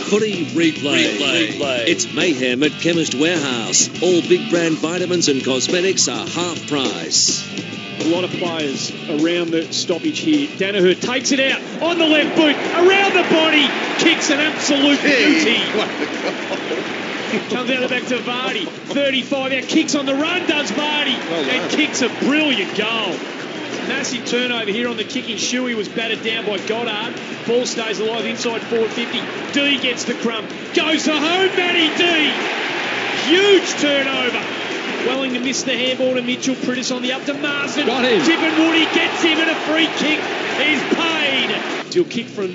Footy replay. It's mayhem at Chemist Warehouse. All big brand vitamins and cosmetics are half price. A lot of players around the stoppage here. Danaher takes it out on the left boot, around the body, kicks an absolute beauty. Comes out the back to Vardy, 35 out, kicks on the run, does Vardy, and kicks a brilliant goal. Massive turnover here on the kicking. Shuey was battered down by Goddard. Ball stays alive inside 450. D gets the crumb. Goes for home, Matty D. Huge turnover. Wellingham missed the handball to Mitchell. Pritis on the up to Marsden. Got him. Woody gets him and a free kick is paid. He'll kick from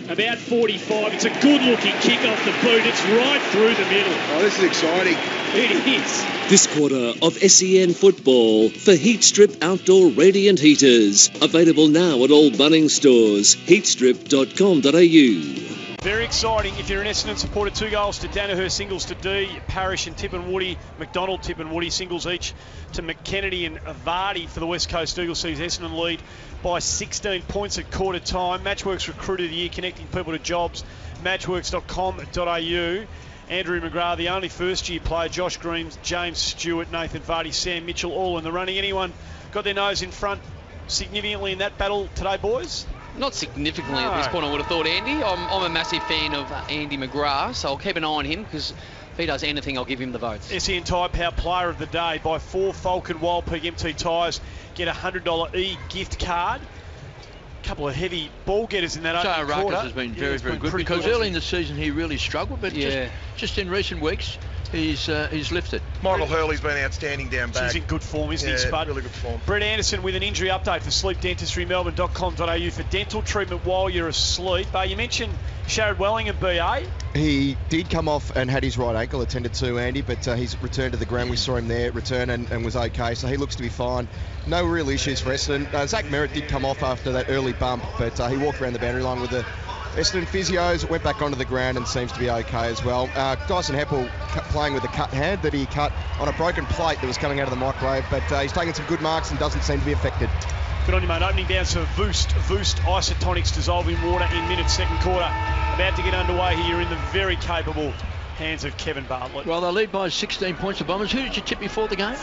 about 45. It's a good-looking kick off the boot. It's right through the middle. Oh, this is exciting. It is. This quarter of SEN football for Heat Strip Outdoor Radiant Heaters. Available now at all Bunnings stores. Heatstrip.com.au. Very exciting if you're an Essendon supporter. 2 goals to Danaher, singles to D. Parrish and Tip and Woody. McDonald, Tip and Woody, singles each to McKennedy and Vardy for the West Coast Eagles. Sees Essendon lead by 16 points at quarter time. Matchworks Recruiter of the Year, connecting people to jobs. Matchworks.com.au. Andrew McGrath, the only first-year player. Josh Green, James Stewart, Nathan Vardy, Sam Mitchell, all in the running. Anyone got their nose in front significantly in that battle today, boys? Not significantly at this point, I would have thought, Andy. I'm a massive fan of Andy McGrath, so I'll keep an eye on him because if he does anything, I'll give him the votes. SEN Tyre Power Player of the Day by 4 Falcon Wild Peak MT tyres. Get a $100 gift card. A couple of heavy ball getters in that opening quarter. Rackers has been very good because early in the season he really struggled, but just in recent weeks he's lifted. Michael Hurley's been outstanding down back. He's in good form, isn't he, Spud? Really good form. Brett Anderson with an injury update for sleepdentistrymelbourne.com.au for dental treatment while you're asleep. You mentioned Sharad Wellingham, BA. He did come off and had his right ankle attended to, Andy, but he's returned to the ground. We saw him there return and was okay, so he looks to be fine. No real issues for Essendon. Zach Merritt did come off after that early bump, but he walked around the boundary line with the Essendon physios, went back onto the ground and seems to be okay as well. Dyson Heppel playing with a cut hand that he cut on a broken plate that was coming out of the microwave, but he's taking some good marks and doesn't seem to be affected. Good on you, mate. Opening down to Voost Isotonics dissolving water in minutes, second quarter. About to get underway here in the very capable hands of Kevin Bartlett. Well, they lead by 16 points, the Bombers. Who did you tip before the game?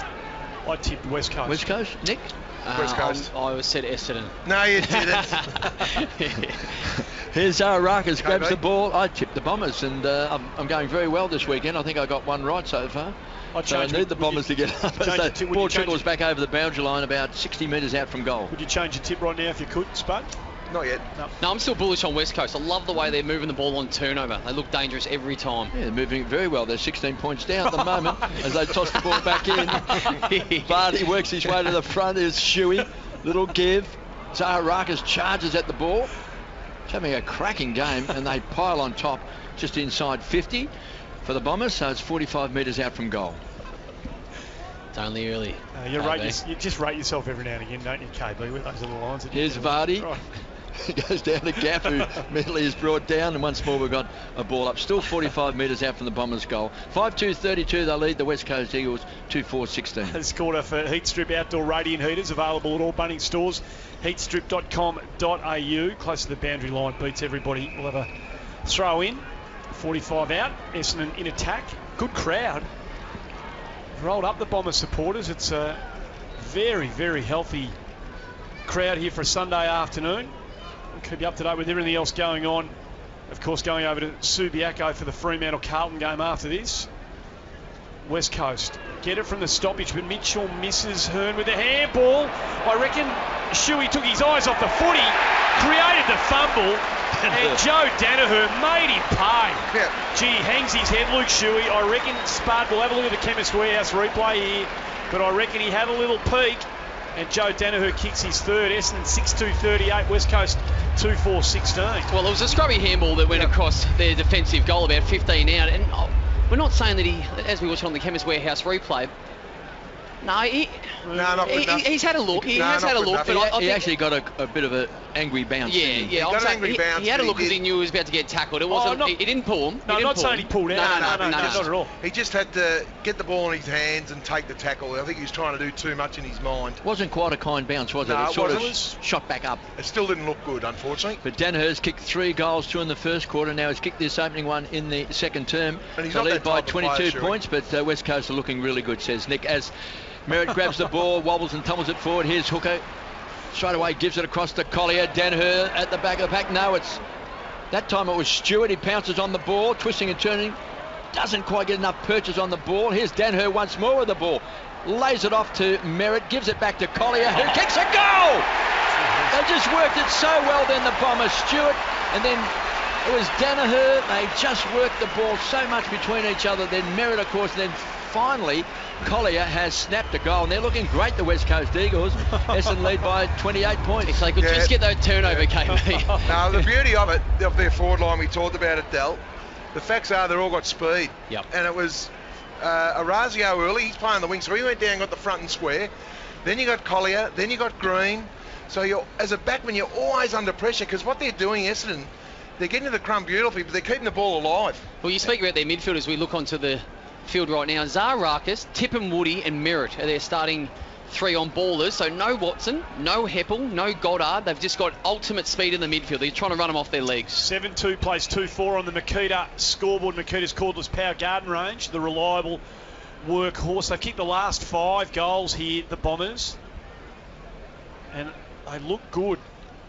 I tipped West Coast. West Coast? Nick? West Coast. I said Essendon. No, you didn't. Here's Rackers, grabs the ball. I tipped the Bombers, and I'm going very well this weekend. I think I got one right so far. I need the Bombers to get up. The ball trickles back over the boundary line about 60 metres out from goal. Would you change your tip right now if you could, Spud? Not yet. No, I'm still bullish on West Coast. I love the way they're moving the ball on turnover. They look dangerous every time. Yeah, they're moving it very well. They're 16 points down at the moment as they toss the ball back in. Vardy works his way to the front. There's Shuey. Little give. Zara Rackers charges at the ball. It's having a cracking game, and they pile on top just inside 50 for the Bombers, so it's 45 metres out from goal. It's only early. You just rate yourself every now and again, don't you, KB, with those little lines. Here's Vardy. Right. He goes down to Gaff, who mentally is brought down, and once more we've got a ball up. Still 45 metres out from the Bombers' goal. 5-2-32, they lead the West Coast Eagles 2-4-16. This quarter for Heat Strip Outdoor Radiant Heaters, available at all Bunnings stores. Heatstrip.com.au, close to the boundary line, beats everybody. We'll have a throw in. 45 out, Essendon in attack. Good crowd. Rolled up the Bombers supporters. It's a very, very healthy crowd here for a Sunday afternoon. We'll keep you up to date with everything else going on. Of course, going over to Subiaco for the Fremantle-Carlton game after this. West Coast get it from the stoppage, but Mitchell misses Hearn with a handball. I reckon Shuey took his eyes off the footy, created the fumble, and Joe Danaher made him pay. Yeah. Gee, he hangs his head, Luke Shuey. I reckon Spud will have a look at the Chemist Warehouse replay here, but I reckon he had a little peek, and Joe Danaher kicks his third. Essendon 6-2-38, West Coast 2-4-16. Well, it was a scrubby handball that went across their defensive goal about 15 out, and we're not saying that he, as we watch on the Chemist Warehouse replay, not good enough. he's had a look. He has had a look, but he actually got a bit of a angry bounce. Yeah, didn't he? yeah. got I'm an saying angry bounce, he had a but look he as he did- knew he was about to get tackled. It wasn't. not- He didn't pull him. No, he didn't not pull saying him. he pulled out. No, No. not at all. He just had to get the ball in his hands and take the tackle. I think he was trying to do too much in his mind. Wasn't quite a kind bounce, was it? No, It it sort of wasn't. shot back up. It still didn't look good, unfortunately. But Danaher's kicked 3 goals, 2 in the first quarter. Now he's kicked this opening one in the second term. And he's They not lead that by type of player, 22 Shuey. points, but West Coast are looking really good, says Nick. As Merritt grabs the ball, wobbles and tumbles it forward. Here's Hooker. Straight away gives it across to Collier. Danaher at the back of the pack. No, it's... That time it was Stewart. He pounces on the ball, twisting and turning. Doesn't quite get enough purchase on the ball. Here's Danaher once more with the ball. Lays it off to Merritt. Gives it back to Collier, who kicks a goal! They just worked it so well then, the Bombers. Stewart, and then it was Danaher. They just worked the ball so much between each other. Then Merritt, of course, and then finally Collier has snapped a goal, and they're looking great, the West Coast Eagles. Essendon lead by 28 points. If they could just get that turnover, KB. Now, the beauty of it, of their forward line, we talked about it, Del. The facts are they've all got speed. Yep. And it was Orazio early. He's playing the wing, so he went down and got the front and square. Then you got Collier. Then you got Green. So you're, as a backman, you're always under pressure because what they're doing, Essendon, they're getting to the crumb beautifully, but they're keeping the ball alive. Well, you speak about their midfield as we look onto the field right now. Zaharakis, Tippin, Woody and Merritt are their starting 3 on ballers. So no Watson, no Heppel, no Goddard. They've just got ultimate speed in the midfield. They're trying to run them off their legs. 7-2 plays 2-4 on the Makita scoreboard. Makita's cordless power garden range, the reliable workhorse. They've kicked the last 5 goals here, the Bombers, and they look good.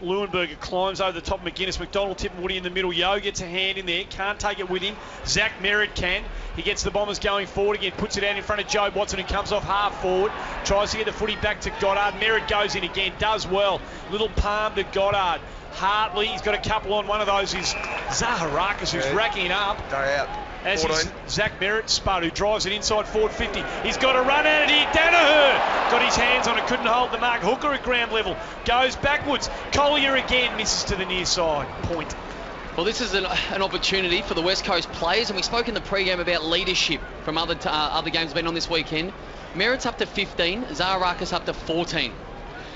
Leuenberger climbs over the top of McGuinness. McDonald, Tippin, Woody in the middle. Yo gets a hand in there. Can't take it with him. Zach Merritt can. He gets the Bombers going forward again. Puts it out in front of Joe Watson, who comes off half forward. Tries to get the footy back to Goddard. Merritt goes in again. Does well. Little palm to Goddard. Hartley, he's got a couple on. One of those is Zaharakis, who's racking it up. They're out. As 14. is Zach Merritt, Spud, who drives it inside forward 50. He's got a run at it here. Danaher got his hands on it, couldn't hold the mark. Hooker at ground level, goes backwards. Collier again misses to the near side. Point. Well, this is an opportunity for the West Coast players, and we spoke in the pre-game about leadership from other games been on this weekend. Merritt's up to 15, Zaharakis up to 14.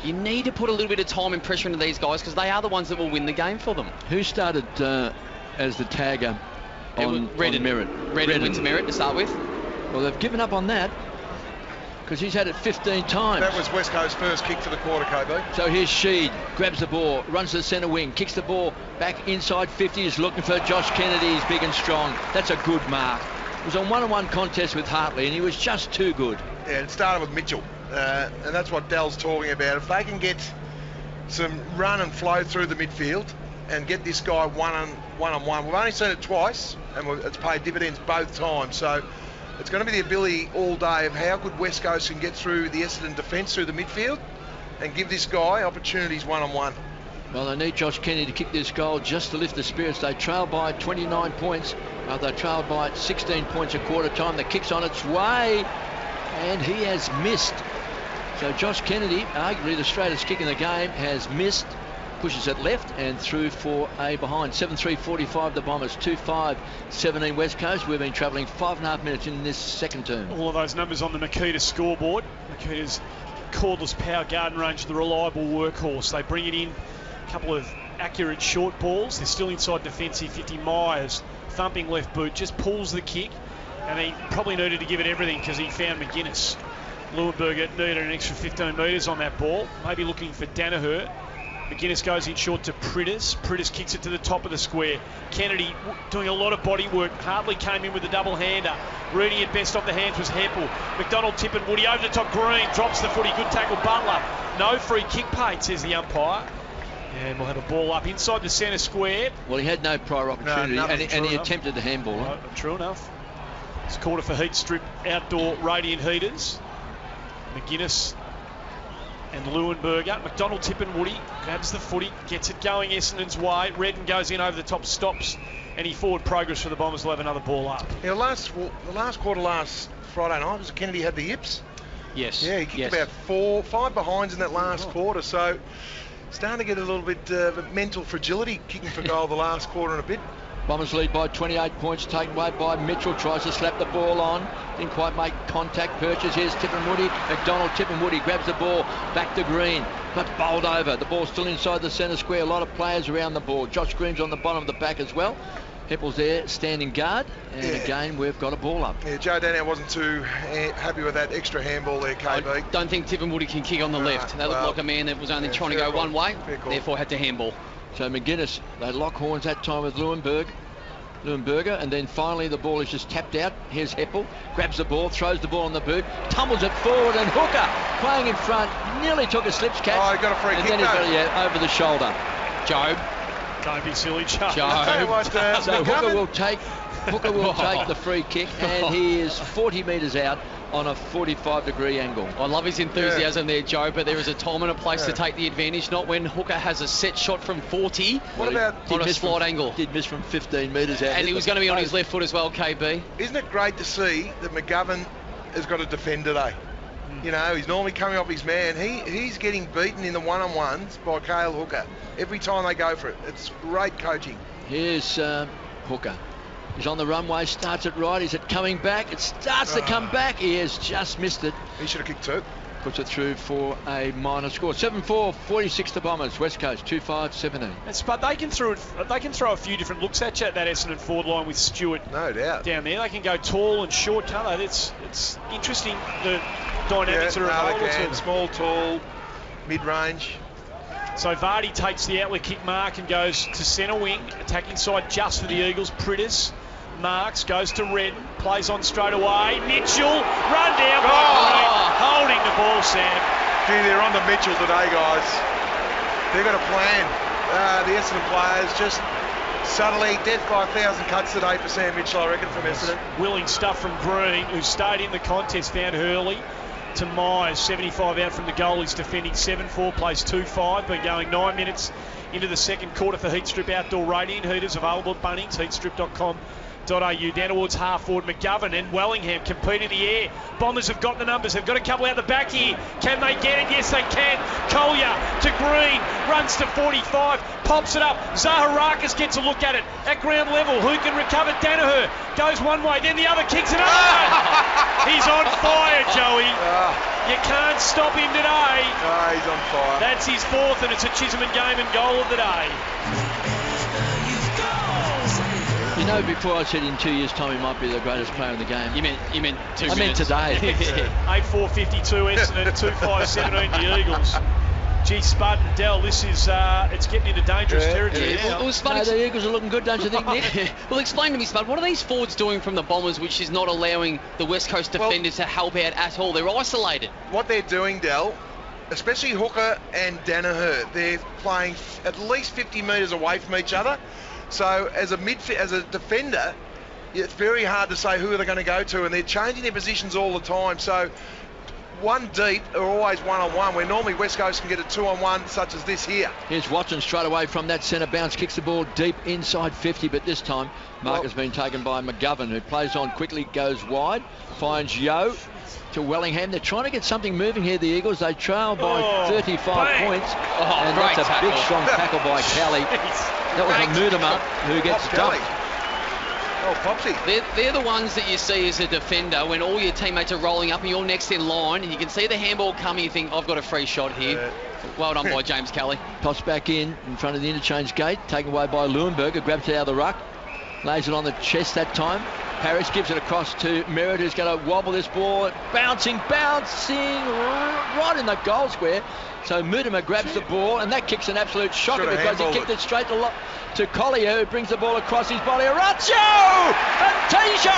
You need to put a little bit of time and pressure into these guys because they are the ones that will win the game for them. Who started as the tagger on Merritt? Redden went to Merritt to start with. Well, they've given up on that because he's had it 15 times. That was West Coast's first kick for the quarter, KB. So here's Sheed, grabs the ball, runs to the centre wing, kicks the ball back inside 50, is looking for Josh Kennedy. He's big and strong. That's a good mark. It was a one-on-one contest with Hartley, and he was just too good. Yeah, it started with Mitchell, and that's what Dell's talking about. If they can get some run and flow through the midfield and get this guy one-on-one, we've only seen it twice, and it's paid dividends both times. So it's going to be the ability all day of how good West Coast can get through the Essendon defence through the midfield and give this guy opportunities one-on-one. Well, they need Josh Kennedy to kick this goal just to lift the spirits. They trail by 29 points. They trailed by 16 points a quarter time. The kick's on its way, and he has missed. So Josh Kennedy, arguably the straightest kick in the game, has missed. Pushes it left and through for a behind. 7-3-45 the Bombers, 2-5-17 West Coast. We've been travelling 5.5 minutes in this second term. All of those numbers on the Makita scoreboard. Makita's cordless power garden range, the reliable workhorse. They bring it in, a couple of accurate short balls. They're still inside defensive 50. Myers, thumping left boot, just pulls the kick, and he probably needed to give it everything because he found McGuinness. Leuenberger needed an extra 15 metres on that ball, maybe looking for Danaher. McGuinness goes in short to Prittis. Prittis kicks it to the top of the square. Kennedy doing a lot of body work. Hartley came in with a double-hander. Reading it best off the hands was Heppel. McDonald, Tippin, Woody over the top. Green drops the footy. Good tackle, Butler. No free kick paid, says the umpire. And we'll have a ball up inside the centre square. Well, he had no prior opportunity, nothing, and he enough. attempted the handball. No, true enough. It's quarter for Heat Strip outdoor radiant heaters. McGuinness and Leuenberger. McDonald, Tippin, Woody grabs the footy, gets it going Essendon's way. Redden goes in over the top, stops, any forward progress for the Bombers will have another ball up. Yeah, the last quarter last Friday night was Kennedy had the yips. Yes. Yeah, he kicked about 5 behinds in that last quarter, so starting to get a little bit of mental fragility kicking for goal the last quarter and a bit. Bombers lead by 28 points, taken away by Mitchell. Tries to slap the ball on. Didn't quite make contact. Purchase. Here's Tippin Woody. McDonald, Tippin Woody grabs the ball. Back to Green. but bowled over. The ball's still inside the centre square. A lot of players around the ball. Josh Green's on the bottom of the back as well. Heppel's there, standing guard, and again we've got a ball up. Yeah, Joe Daniel wasn't too happy with that extra handball there, KB. I don't think Tippin Woody can kick on the left. That looked like a man that was only trying to go one way, therefore had to handball. So McGuinness, they lock horns that time with Leuenberger, and then finally the ball is just tapped out. Here's Heppel, grabs the ball, throws the ball on the boot, tumbles it forward, and Hooker playing in front, nearly took a slips catch. Oh, he got a free kick. And then he got over the shoulder. Job. Don't be silly, Joe. So Hooker will take the free kick, and he is 40 metres out on a 45-degree angle. I love his enthusiasm there, Joe, but there is a time and a place to take the advantage, not when Hooker has a set shot from 40 on a slight angle. Did miss from 15 metres out. And he was going to be on his left foot as well, KB. Isn't it great to see that McGovern has got a defend today? You know, he's normally coming off his man. He's getting beaten in the one-on-ones by Cale Hooker every time they go for it. It's great coaching. Here's Hooker. He's on the runway, starts it right. Is it coming back? It starts to come back. He has just missed it. He should have kicked two. Puts it through for a minor score. 7-4, 46 to Bombers. West Coast 2-5-17. But they can throw a few different looks at you at that Essendon forward line with Stewart. No doubt. Down there, they can go tall and short. Can't they? It's interesting the dynamics that are available to them. Small, tall, mid-range. So Vardy takes the outlet kick mark and goes to centre wing, attacking side just for the Eagles. Pritters marks, goes to Redden, plays on straight away. Mitchell, run down by Green, holding the ball, Sam. Gee, they're on the Mitchell today, guys. They've got a plan. The Essendon players just subtly death by 1,000 cuts today for Sam Mitchell, I reckon, from Essendon. Willing stuff from Green, who stayed in the contest, found Hurley. To Myers, 75 out from the goal. He's defending 7-4, plays 2-5, but going 9 minutes into the second quarter for Heatstrip Outdoor Radiant Heaters, available at Bunnings, heatstrip.com.au. Down towards half forward, McGovern and Wellingham compete in the air. Bombers have got the numbers. They've got a couple out the back here. Can they get it? Yes, they can. Collier to Green, runs to 45, pops it up. Zaharakis gets a look at it at ground level. Who can recover? Danaher goes one way, then the other kicks it up. He's on fire, Joey. You can't stop him today. He's on fire. That's his fourth, and it's a Chisholm game and goal of the day. You know, before I said in 2 years' time he might be the greatest player in the game. You meant 2 minutes. I meant today. 8-4-52 Essendon, 2-5-17 the Eagles. Gee, Spud and Dell, this is it's getting into dangerous territory now. Well, Spud, the Eagles are looking good, don't you think, Nick? Well, explain to me, Spud, what are these forwards doing from the Bombers which is not allowing the West Coast defenders to help out at all? They're isolated. What they're doing, Dell, especially Hooker and Danaher, they're playing at least 50 metres away from each other. So as a defender, it's very hard to say who they're going to go to, and they're changing their positions all the time. So one deep are always one-on-one, where normally West Coast can get a 2-on-1 such as this here. Here's Watson straight away from that centre bounce, kicks the ball deep inside 50, but this time mark has been taken by McGovern, who plays on quickly, goes wide, finds Yo to Wellingham. They're trying to get something moving here, the Eagles. They trail by 35 points, and that's a big strong tackle by Kelly. That was a Mudama who gets dumped. Oh, Popsy. They're the ones that you see as a defender when all your teammates are rolling up and you're next in line and you can see the handball coming, you think, I've got a free shot here. Well done by James Kelly. Toss back in front of the interchange gate, taken away by Leuenberger, grabs it out of the ruck, lays it on the chest that time. Harris gives it across to Merritt, who's going to wobble this ball, bouncing right in the goal square. So Mudama grabs the ball, and that kicks an absolute shocker because he kicked it straight to Collier, who brings the ball across his body. Orazio! Fantasia!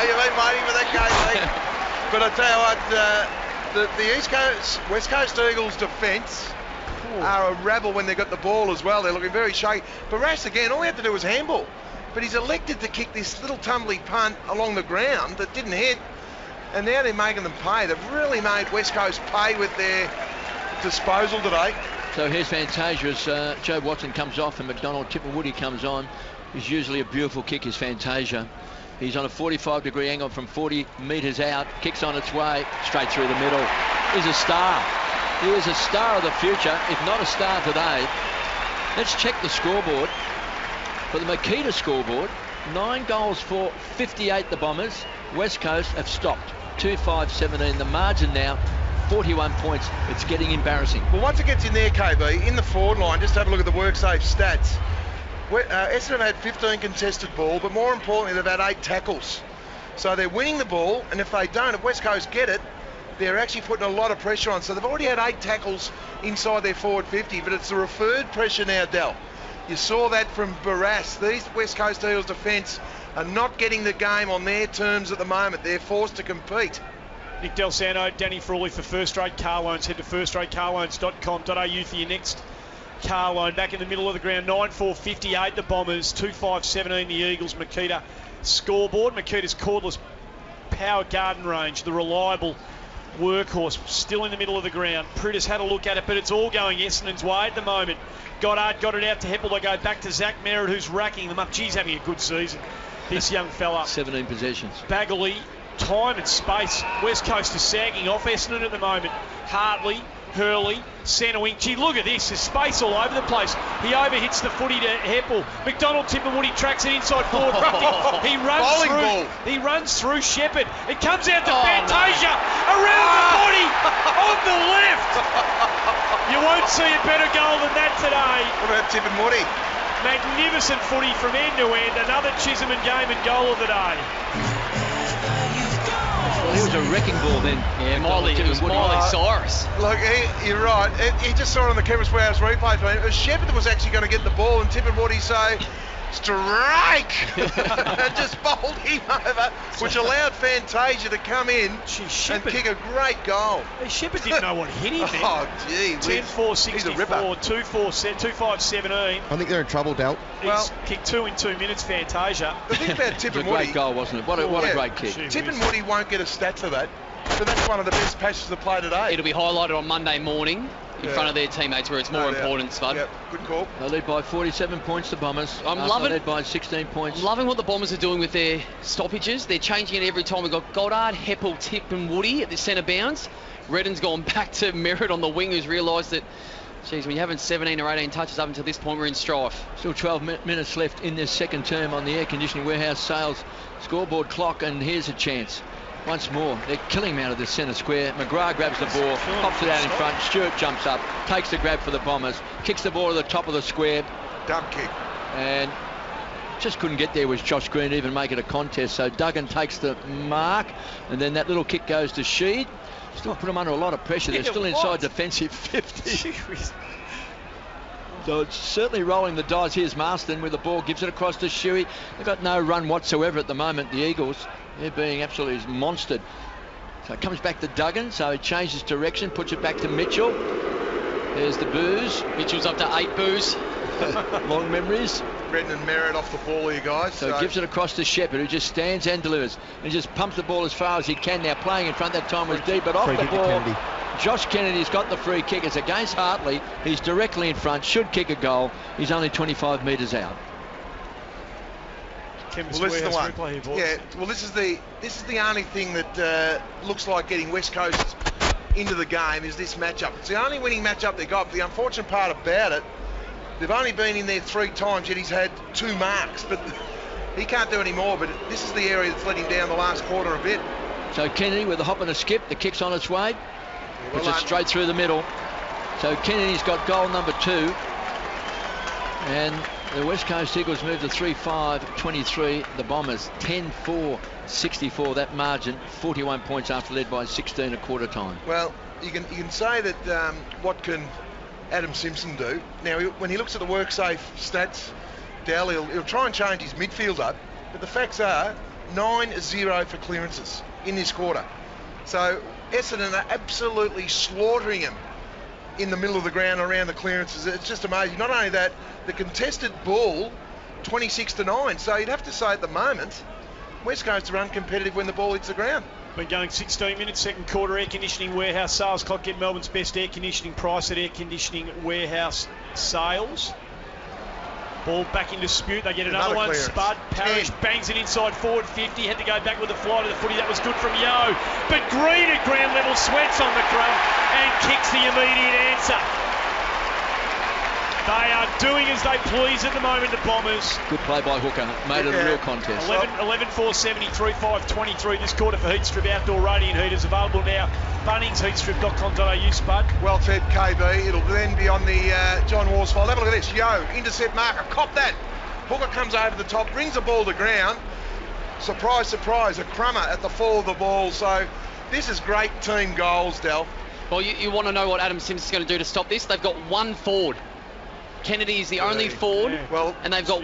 You've been waiting for that game, But I tell you what, the East Coast, West Coast Eagles defence are a rabble when they've got the ball as well. They're looking very shaky. Barras, again, all he had to do was handball. But he's elected to kick this little tumbly punt along the ground that didn't hit. And now they're making them pay. They've really made West Coast pay with their disposal today. So here's Fantasia as Joe Watson comes off and McDonald Tipperwoody comes on. It's usually a beautiful kick, is Fantasia. He's on a 45-degree angle from 40 metres out. Kicks on its way straight through the middle. He's a star. He is a star of the future, if not a star today. Let's check the scoreboard. For the Makita scoreboard, 9 goals for 58 the Bombers. West Coast have stopped. 2-5-17 the margin now 41 points. It's getting embarrassing. Well, once it gets in there, KB, in the forward line, just have a look at the WorkSafe stats. Essendon have had 15 contested ball, but more importantly, they've had 8 tackles. So they're winning the ball, and if they don't, if West Coast get it, they're actually putting a lot of pressure on. So they've already had 8 tackles inside their forward 50, but it's the referred pressure now, Del. You saw that from Barras. These West Coast Eagles defence are not getting the game on their terms at the moment. They're forced to compete. Nick Del Santo, Danny Frawley for First Rate Car Loans. Head to firstratecarloans.com.au for your next car loan. Back in the middle of the ground, 9-4-58 the Bombers, 2-5-17 the Eagles. Makita scoreboard. Makita's cordless power garden range, the reliable workhorse, still in the middle of the ground. Prittis had a look at it, but it's all going Essendon's way at the moment. Goddard got it out to Heppel. They go back to Zach Merritt, who's racking them up. Geez, having a good season, this young fella. 17 possessions. Bagley, time and space. West Coast is sagging off Essendon at the moment. Hartley, Hurley, centre wing. Gee, look at this. There's space all over the place. He overhits the footy to Heppel. McDonald Tipperwood, tracks it inside forward. He runs through Shepherd. It comes out to Fantasia. Around the body on the left. You won't see a better goal than that today. What about Tipperwood? Magnificent footy from end to end. Another Chisholm and Game and goal of the day. Well, he was a wrecking ball then. Yeah, it was Miley Cyrus. Look, you're right. He just saw it on the Chemist Warehouse replay. It was Shepherd that was actually going to get the ball, and Tipperwood, say, strike! And just bowled him over, which allowed Fantasia to come in and kick a great goal. Shepherd didn't know what hit him. Oh, gee. 10-4-64, 2-4-17. I think they're in trouble, Del. He's kicked 2 in 2 minutes, Fantasia. The thing about It was a Tipperwood, great goal, wasn't it? What a great kick. Tipperwood won't get a stat for that, but that's one of the best passes of play today. It'll be highlighted on Monday morning in front of their teammates, where it's more important, Spud. Yep, good call. They lead by 47 points, the Bombers. Led by 16 points. I'm loving what the Bombers are doing with their stoppages. They're changing it every time. We've got Goddard, Heppel, Tip and Woody at the centre bounds. Redden's gone back to Merritt on the wing, who's realised that, geez, when you're having 17 or 18 touches up until this point, we're in strife. Still 12 minutes left in this second term on the Air Conditioning Warehouse sales scoreboard clock, and here's a chance. Once more, they're killing him out of the centre square. McGrath grabs the ball, pops it out in front. Stewart jumps up, takes the grab for the Bombers, kicks the ball to the top of the square. Dump kick. And just couldn't get there was Josh Green to even make it a contest. So Duggan takes the mark, and then that little kick goes to Sheed. Still put them under a lot of pressure. They're still inside defensive 50. So it's certainly rolling the dice. Here's Marston with the ball, gives it across to Shuey. They've got no run whatsoever at the moment, the Eagles. They're being absolutely monstered. So it comes back to Duggan, so he changes direction, puts it back to Mitchell. There's the booze. Mitchell's up to 8 boos. Long memories. Redden and Merritt off the ball here, guys. So gives it across to Shepherd, who just stands and delivers. And just pumps the ball as far as he can now. Playing in front, that time was deep, but off the ball. Josh Kennedy's got the free kick. It's against Hartley. He's directly in front, should kick a goal. He's only 25 metres out. Well, this is the one. Yeah. Well, this is the only thing that looks like getting West Coast into the game is this matchup. It's the only winning matchup they got. But the unfortunate part about it, they've only been in there 3 times, yet he's had 2 marks. But he can't do any more. But this is the area that's let him down the last quarter a bit. So Kennedy with a hop and a skip. The kick's on its way. Puts it straight through the middle. So Kennedy's got goal number 2. And the West Coast Eagles move to 3-5-23. The Bombers 10-4-64. That margin, 41 points after led by 16 at quarter time. Well, you can say that what can Adam Simpson do? Now, when he looks at the WorkSafe stats, Dal, he'll try and change his midfield up. But the facts are 9-0 for clearances in this quarter. So Essendon are absolutely slaughtering him in the middle of the ground around the clearances. It's just amazing. Not only that, the contested ball, 26-9. So you'd have to say at the moment, West Coast are uncompetitive when the ball hits the ground. Been going 16 minutes, second quarter. Air Conditioning Warehouse sales clock. Get Melbourne's best air conditioning price at Air Conditioning Warehouse sales. Ball back in dispute. They get another one. Clearance. Spud. Parrish bangs it inside forward 50. Had to go back with the fly to the footy. That was good from Yo. But Green at ground level sweats on the crumb and kicks the immediate answer. They are doing as they please at the moment, the Bombers. Good play by Hooker. Made it a real contest. 11-4-73-5-23 this quarter for Heat Strip Outdoor Radiant Heaters. Available now. BunningsHeatStrip.com.au, Spud. Well said, KB. It'll then be on the John Worsfold. Have a look at this. Yo, intercept marker. Cop that. Hooker comes over the top, brings the ball to ground. Surprise, surprise, a crummer at the fall of the ball. So this is great team goals, Del. Well, you want to know what Adam Simpson's going to do to stop this? They've got one forward. Kennedy is the only forward, and they've got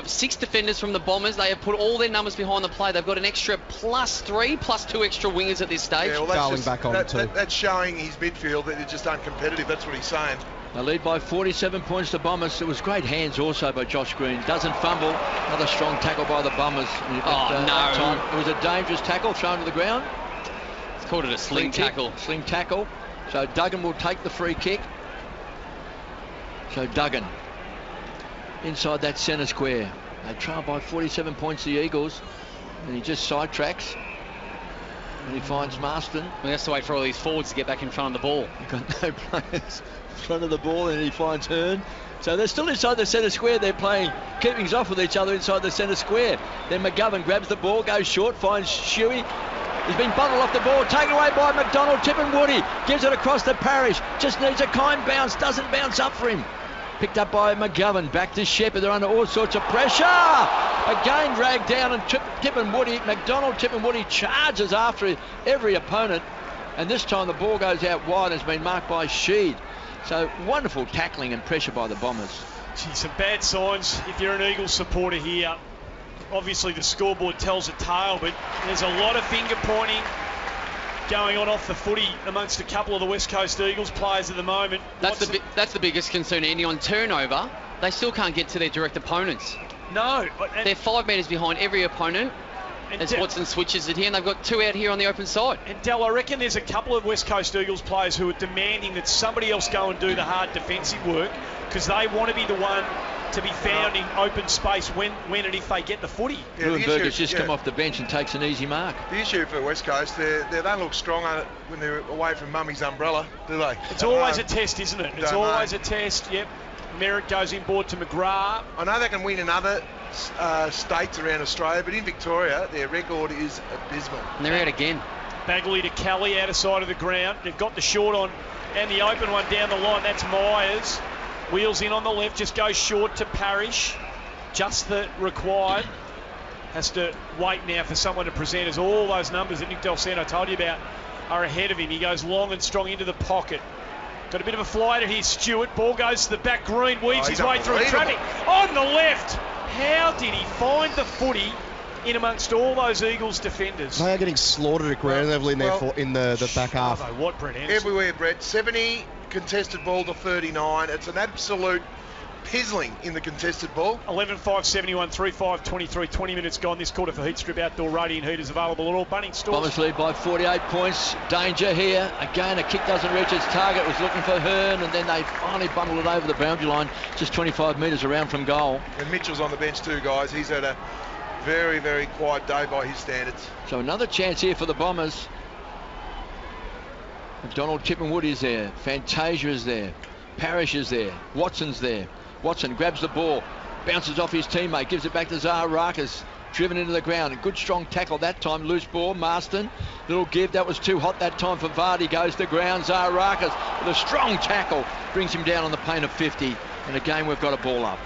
6 defenders from the Bombers. They have put all their numbers behind the play. They've got an extra +3, +2 extra wingers at this stage. Yeah, well, Darling back on too. That's showing his midfield that they're just uncompetitive. That's what he's saying. They lead by 47 points to Bombers. It was great hands also by Josh Green. Doesn't fumble. Another strong tackle by the Bombers. No. It was a dangerous tackle thrown to the ground. It's called it a sling tackle. Sling tackle. So Duggan will take the free kick. So Duggan inside that centre square. They trail by 47 points, the Eagles, and he just sidetracks and he finds Marston. He has to wait for all these forwards to get back in front of the ball. He's got no players in front of the ball, and he finds Hearn. So they're still inside the centre square. They're playing keepings off with each other inside the centre square. Then McGovern grabs the ball, goes short, finds Shuey. He's been bundled off the ball, taken away by McDonald. Tippenwoody gives it across the Parish. Just needs a kind bounce, doesn't bounce up for him. Picked up by McGovern, back to Shepherd. They're under all sorts of pressure. Again dragged down, and Tippenwoody, Tippenwoody charges after every opponent. And this time the ball goes out wide and has been marked by Sheed. So wonderful tackling and pressure by the Bombers. Gee, some bad signs if you're an Eagles supporter here. Obviously the scoreboard tells a tale, but there's a lot of finger pointing going on off the footy amongst a couple of the West Coast Eagles players at the moment. That's the biggest concern, Andy. On turnover, they still can't get to their direct opponents. No. They're 5 metres behind every opponent as Watson switches it here, and they've got 2 out here on the open side. And Del, I reckon there's a couple of West Coast Eagles players who are demanding that somebody else go and do the hard defensive work, because they want to be the one to be found in open space when and if they get the footy. Leuenberg has just come off the bench and takes an easy mark. The issue for West Coast, they don't look strong when they're away from Mummy's umbrella, do they? It's always a test, isn't it? It's always a test, yep. Merritt goes inboard to McGrath. I know they can win in other states around Australia, but in Victoria, their record is abysmal. And they're out again. Bagley to Kelly, out of side of the ground. They've got the short on and the open one down the line. That's Myers. Wheels in on the left, just goes short to Parish. Just the required. Has to wait now for someone to present, as all those numbers that Nick Del Santo told you about are ahead of him. He goes long and strong into the pocket. Got a bit of a flight here, Stewart. Ball goes to the back green, weaves his way through traffic. On the left! How did he find the footy in amongst all those Eagles defenders? They are getting slaughtered at ground level in the back half. What, Brett Anderson? Everywhere, Brett. 70 contested ball to 39. It's an absolute pizzling in the contested ball. 11-5-71-3-5-23. 20 minutes gone this quarter for Heat Strip Outdoor Radiant Heaters, available at all Bunnings stores. Bombers lead by 48 points. Danger here. Again, a kick doesn't reach its target. Was looking for Hearn, and then they finally bundled it over the boundary line, just 25 metres around from goal. And Mitchell's on the bench too, guys. He's had a very, very quiet day by his standards. So another chance here for the Bombers. McDonald, Tippenwood is there. Fantasia is there. Parish is there. Watson's there. Watson grabs the ball, bounces off his teammate, gives it back to Zaharakis, driven into the ground. A good strong tackle that time. Loose ball, Marston. Little give, that was too hot that time for Vardy. Goes to ground. Zaharakis with a strong tackle brings him down on the paint of 50. And again, we've got a ball up.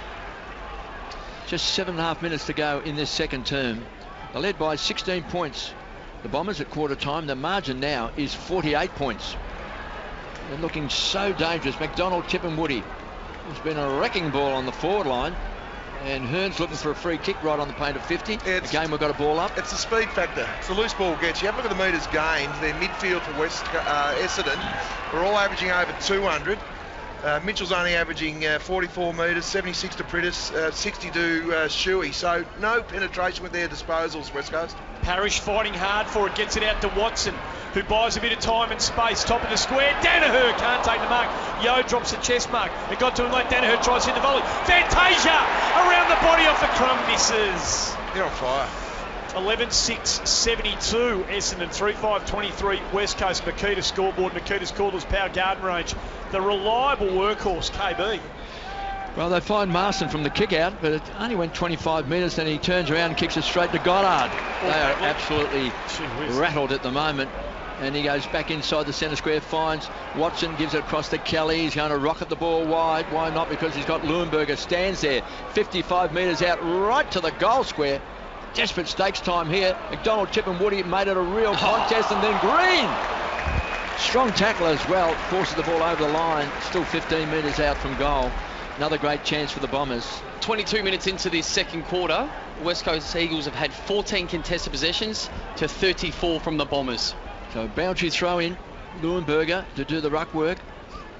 Just 7.5 minutes to go in this second term. They're led by 16 points. The Bombers at quarter time. The margin now is 48 points. They're looking so dangerous. McDonald, Tippenwoody. There's been a wrecking ball on the forward line. And Hearn's looking for a free kick right on the paint of 50. Again, we've got a ball up. It's the speed factor. It's the loose ball gets you. Have a look at the metres gained. Their midfield for Essendon. We're all averaging over 200. Mitchell's only averaging 44 metres, 76 to Prittis, 60 to Shuey. So no penetration with their disposals, West Coast. Parish fighting hard for it, gets it out to Watson, who buys a bit of time and space. Top of the square, Danaher can't take the mark. Yo drops the chest mark. It got to him late. Danaher tries to hit the volley. Fantasia around the body off the crumb, misses. They're on fire. 11.6.72 Essendon, 3.5.23 West Coast. Makita scoreboard. Makita's cordless power garden range. The reliable workhorse, KB. Well, they find Marston from the kick out, but it only went 25 metres, then he turns around and kicks it straight to Goddard. They are absolutely rattled at the moment. And he goes back inside the centre square, finds Watson, gives it across to Kelly. He's going to rocket the ball wide. Why not? Because he's got Leuenberger, stands there 55 metres out right to the goal square. Desperate stakes time here. McDonald, Tip and Woody made it a real contest, and then Green. Strong tackle as well, forces the ball over the line, still 15 metres out from goal. Another great chance for the Bombers. 22 minutes into this second quarter, West Coast Eagles have had 14 contested possessions to 34 from the Bombers. So boundary throw in, Leuenberger to do the ruck work.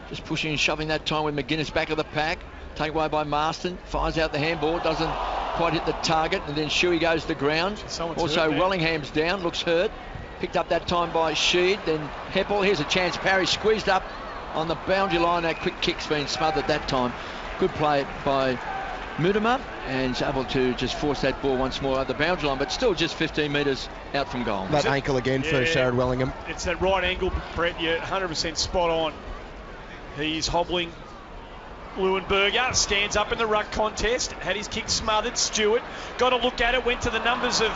Just pushing and shoving that time with McGuinness back of the pack. Taken away by Marston, fires out the handball, doesn't quite hit the target, and then Shuey goes to the ground. Also Wellingham's down, looks hurt. Picked up that time by Sheed, then Heppel. Here's a chance, Parry squeezed up on the boundary line. That quick kick's been smothered that time. Good play by Mudima, and is able to just force that ball once more over the boundary line, but still just 15 metres out from goal. That ankle again for Sharrod Wellingham. It's that right angle, Brett. You're 100% spot on. He's hobbling. Leuenberger stands up in the ruck contest, had his kick smothered. Stewart got a look at it, went to the numbers of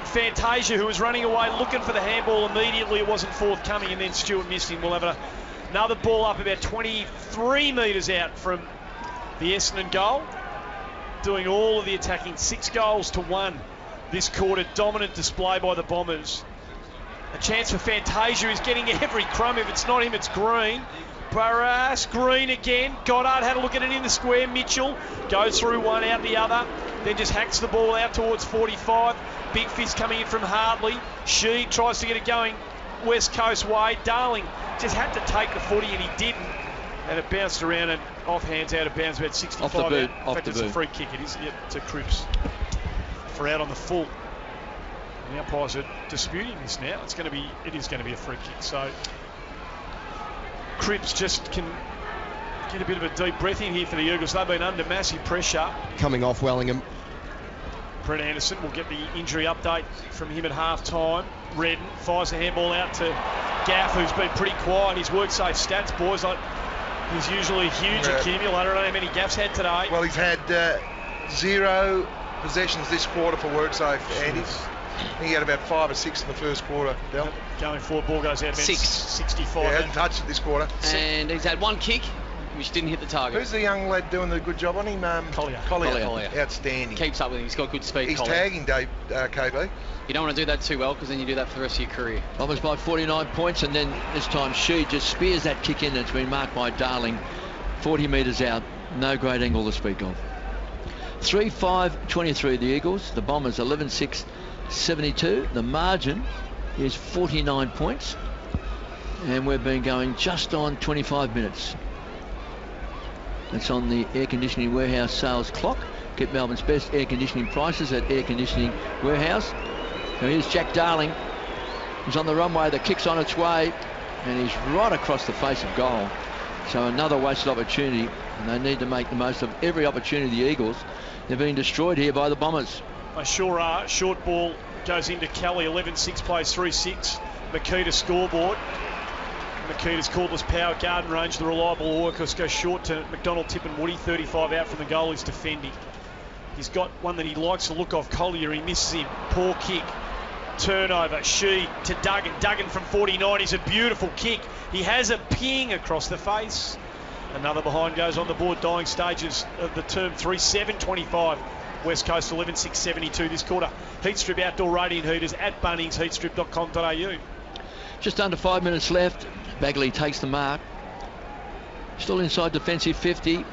Fantasia, who was running away looking for the handball immediately. It wasn't forthcoming, and then Stewart missed him. We'll have another ball up about 23 metres out from the Essendon goal. Doing all of the attacking, 6 goals to 1 this quarter. Dominant display by the Bombers. A chance for Fantasia, who's getting every crumb. If it's not him, it's Green. Barras, Green again. Goddard had a look at it in the square. Mitchell goes through one, out the other. Then just hacks the ball out towards 45. Big fist coming in from Hartley. Sheed tries to get it going West Coast way. Darling just had to take the footy, and he didn't. And it bounced around and off hands, out of bounds, about 65 off the boot. In fact, it's a free kick. It is, to Cripps for out on the full. And the umpires are disputing this now. It is going to be a free kick. So Cripps just can get a bit of a deep breath in here for the Eagles. They've been under massive pressure. Coming off Wellingham. Brett Anderson will get the injury update from him at half-time. Redden fires the handball out to Gaff, who's been pretty quiet. His work safe stats, boys. He's usually a huge accumulator. I don't know how many Gaff's had today. Well, he's had 0 possessions this quarter for WorkSafe, Andy. He had about 5 or 6 in the first quarter, Del. Going forward, ball goes out about 65. Yeah, hasn't touched it this quarter. And he's had 1 kick, which didn't hit the target. Who's the young lad doing the good job on him? Collier. Outstanding. Keeps up with him. He's got good speed. He's Collier. tagging Dave, KB. You don't want to do that too well, because then you do that for the rest of your career. Bombers by 49 points, and then this time Sheed just spears that kick in. It's been marked by Darling. 40 metres out. No great angle to speak of. 3-5-23 the Eagles. The Bombers 11-6-72. The margin is 49 points. And we've been going just on 25 minutes. That's on the air conditioning warehouse sales clock. Get Melbourne's best air conditioning prices at Air Conditioning Warehouse. So here's Jack Darling. He's on the runway. The kick's on its way. And he's right across the face of goal. So another wasted opportunity. And they need to make the most of every opportunity, the Eagles. They're being destroyed here by the Bombers. They sure are. Short ball goes into Kelly. 11-6 plays 3-6. Makita scoreboard. Makita's cordless power garden range. The reliable workhorse goes short to McDonald, Tip and Woody. 35 out from the goal. He's defending. He's got one that he likes the look of. Collier, he misses him. Poor kick. Turnover. Sheed to Duggan. Duggan from 49 is a beautiful kick. He has a ping across the face. Another behind goes on the board. Dying stages of the term. 3-7-25. West Coast 11-6-72 this quarter. Heatstrip outdoor radiant heaters at Bunnings, heatstrip.com.au. Just under 5 minutes left. Bagley takes the mark. Still inside defensive 50.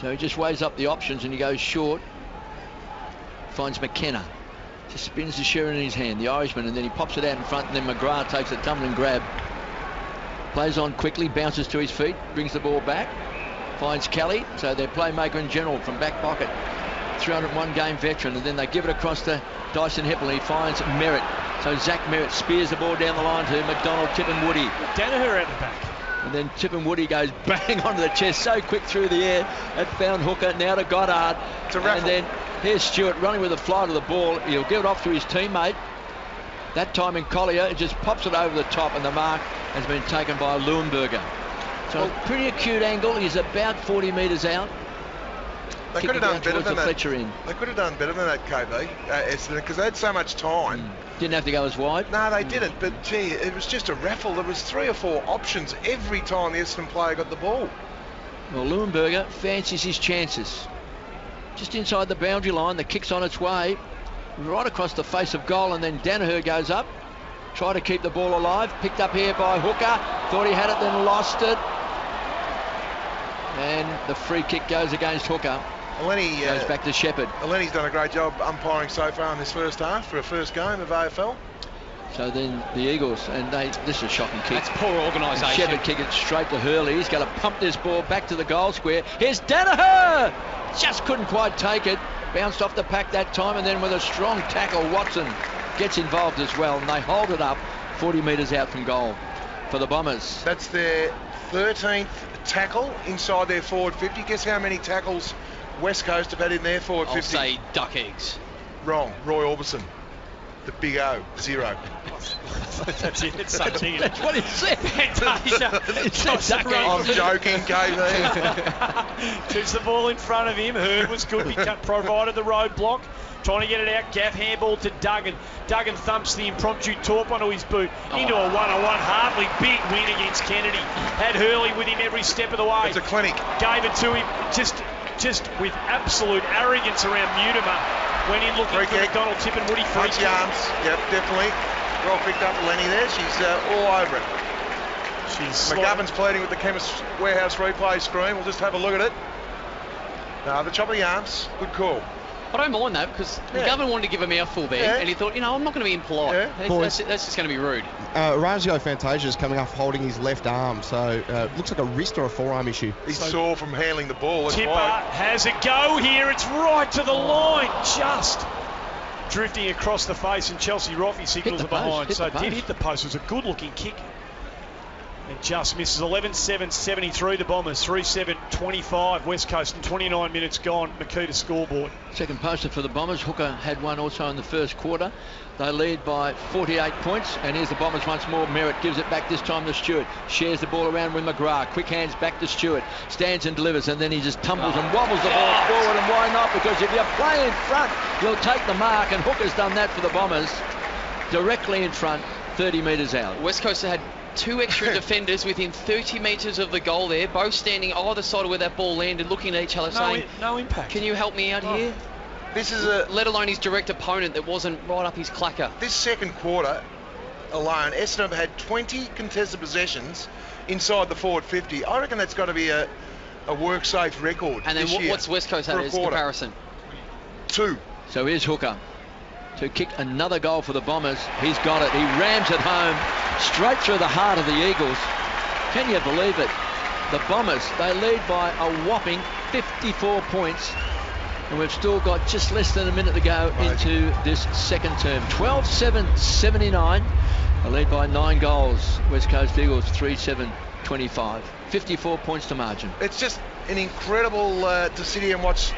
So he just weighs up the options and he goes short. Finds McKenna. Just spins the Sheeran in his hand, the Irishman, and then he pops it out in front, and then McGrath takes a tumbling grab. Plays on quickly, bounces to his feet, brings the ball back. Finds Kelly, so their playmaker in general from back pocket. 301 game veteran, and then they give it across to Dyson Heppel. He finds Merritt. So Zach Merritt spears the ball down the line to McDonald, Tip and Woody. Danaher at the back. And then Tip and Woody goes bang onto the chest, so quick through the air. That found hooker, now to Goddard. It's a raffle. And then Here's Stewart running with a fly to the ball. He'll give it off to his teammate. That time in Collier, it just pops it over the top, and the mark has been taken by Leuenberger. So pretty acute angle. He's about 40 metres out. They could have done better than that. Fletcher in. They could have done better than that, KB, Essendon, because they had so much time. Didn't have to go as wide. No, they didn't. But gee, it was just a raffle. There was 3 or 4 options every time the Essendon player got the ball. Well, Leuenberger fancies his chances. Just inside the boundary line, the kick's on its way, right across the face of goal, and then Danaher goes up, try to keep the ball alive, picked up here by Hooker, thought he had it, then lost it, and the free kick goes against Hooker. Lenny goes back to Shepherd. Lenny's done a great job umpiring so far in this first half for a first game of AFL. So then the Eagles, and this is a shocking kick. That's poor organisation. Shepherd kick it straight to Hurley. He's going to pump this ball back to the goal square. Here's Danaher! Just couldn't quite take it. Bounced off the pack that time, and then with a strong tackle, Watson gets involved as well, and they hold it up 40 metres out from goal for the Bombers. That's their 13th tackle inside their forward 50. Guess how many tackles West Coast have had in their forward 50? I'll say duck eggs. Wrong. Roy Orbison. The big O, 0. That's it. It's something. That's what he said. I'm joking, KB. Keeps the ball in front of him. Hurd was good. He provided the roadblock. Trying to get it out. Gaff handball to Duggan. Duggan thumps the impromptu torp onto his boot. Into a one-on-one. Hardly big win against Kennedy. Had Hurley with him every step of the way. It's a clinic. Gave it to him just with absolute arrogance around Mutimer. Went in looking for McDonald, Tip and Woody free kick. Arms. Yep, definitely. Well picked up Lenny there. She's all over it. McGovern's pleading with the Chemist Warehouse replay screen. We'll just have a look at it. The top of the arms. Good call. I don't mind that because McGovern wanted to give a mouthful there, and he thought, I'm not going to be impolite. That's just going to be rude. Razio Fantasia is coming off holding his left arm, so looks like a wrist or a forearm issue. He's sore from handling the ball. Tipper has a go here. It's right to the line, just drifting across the face, and Chelsea Roffey signals it behind. So it did hit the post. It was a good-looking kick. It just misses. 11-7-73 the Bombers. 3-7-25 West Coast, and 29 minutes gone. Makita scoreboard. Second poster for the Bombers. Hooker had one also in the first quarter. They lead by 48 points, and here's the Bombers once more. Merritt gives it back this time to Stewart. Shares the ball around with McGrath. Quick hands back to Stewart. Stands and delivers, and then he just tumbles and wobbles the ball forward. And why not? Because if you play in front, you'll take the mark, and Hooker's done that for the Bombers. Directly in front, 30 metres out. West Coast had 2 extra defenders within 30 metres of the goal there, both standing either side of where that ball landed, looking at each other saying, no impact. Can you help me out here? This is let alone his direct opponent that wasn't right up his clacker. This second quarter alone, Essendon had 20 contested possessions inside the forward 50. I reckon that's got to be a work-safe record. And then what's West Coast had as comparison? 2. So here's Hooker to kick another goal for the Bombers. He's got it. He rams it home straight through the heart of the Eagles. Can you believe it? The Bombers, they lead by a whopping 54 points, and we've still got just less than a minute to go into this second term. 12-7-79. They lead by 9 goals. West Coast Eagles 3-7-25. 54 points to margin. It's just an incredible to sit here and watch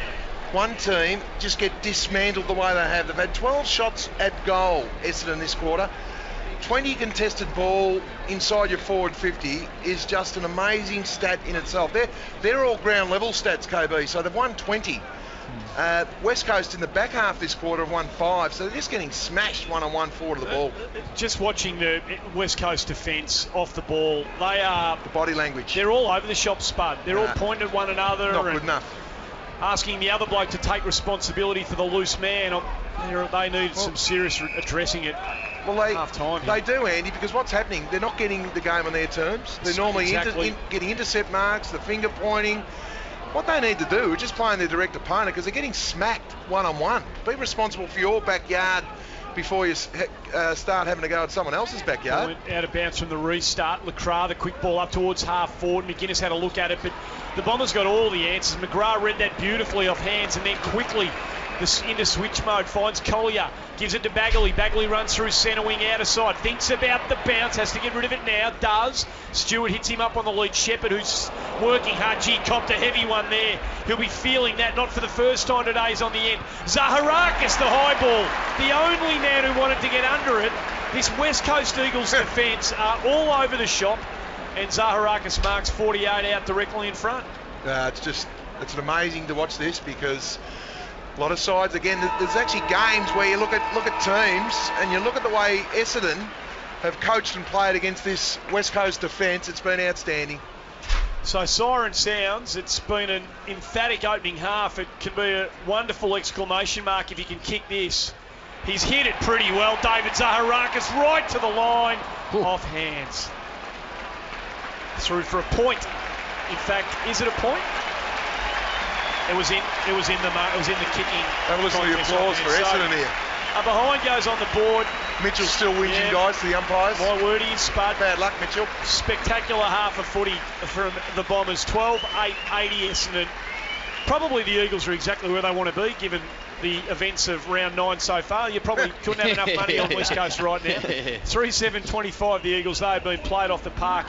one team just get dismantled the way they have. They've had 12 shots at goal, Essendon, this quarter. 20 contested ball inside your forward 50 is just an amazing stat in itself. They're all ground level stats, KB, so they've won 20. West Coast in the back half this quarter have won 5, so they're just getting smashed one-on-one forward of the ball. Just watching the West Coast defence off the ball, they are... The body language. They're all over the shop, Spud. They're all pointing at one another. Not good enough. Asking the other bloke to take responsibility for the loose man. They need some serious addressing at half-time. They do, Andy, because what's happening, they're not getting the game on their terms. They're normally getting intercept marks, the finger pointing. What they need to do is just play on their direct opponent because they're getting smacked one-on-one. Be responsible for your backyard before you start having to go at someone else's backyard. Out of bounds from the restart. Lacroix, the quick ball up towards half forward. McGuinness had a look at it, but the Bombers got all the answers. McGrath read that beautifully off hands, and then quickly into switch mode, finds Collier, gives it to Bagley. Bagley runs through centre wing, out of side, thinks about the bounce, has to get rid of it now, does. Stewart hits him up on the lead. Shepherd, who's working hard, gee, copped a heavy one there. He'll be feeling that, not for the first time today, is on the end. Zaharakis, the high ball, the only man who wanted to get under it. This West Coast Eagles defence are all over the shop, and Zaharakis marks 48 out directly in front. It's amazing to watch this, because a lot of sides, again, there's actually games where you look at teams and you look at the way Essendon have coached and played against this West Coast defence. It's been outstanding. So siren sounds. It's been an emphatic opening half. It can be a wonderful exclamation mark if you can kick this. He's hit it pretty well, David Zaharakis, right to the line. Off hands. Through for a point. In fact, is it a point? It was in the kicking. Have a listen to the applause for Essendon here. A behind goes on the board. Mitchell's still whinging, guys, to the umpires. My word is, but bad luck, Mitchell. Spectacular half of footy from the Bombers. 12-8-80 Essendon. Probably the Eagles are exactly where they want to be, given the events of round 9 so far. You probably couldn't have enough money on West Coast right now. 3-7-25 the Eagles. They have been played off the park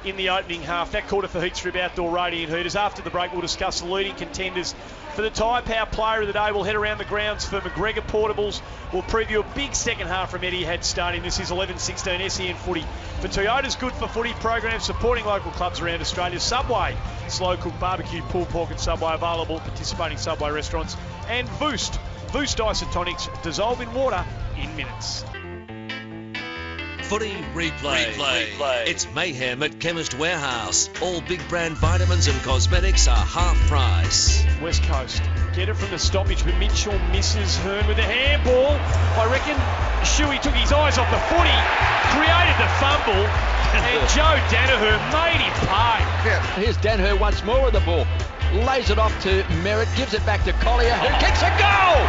in the opening half. That quarter for Heat Strip Outdoor Radiant Heaters. After the break, we'll discuss the leading contenders for the Tyre Power Player of the Day. We'll head around the grounds for McGregor Portables. We'll preview a big second half from Etihad Stadium. This is 11-16 SEN footy for Toyota's Good for Footy program, supporting local clubs around Australia. Subway, slow cooked barbecue, pulled pork and Subway available at participating Subway restaurants. And Voost isotonics dissolve in water in minutes. Footy replay. It's mayhem at Chemist Warehouse. All big brand vitamins and cosmetics are half price. West Coast get it from the stoppage, but Mitchell misses Hearn with a handball. I reckon Shuey took his eyes off the footy, created the fumble, and Joe Danaher made him pay. Here's Danaher once more with the ball. Lays it off to Merritt, gives it back to Collier, who kicks a goal!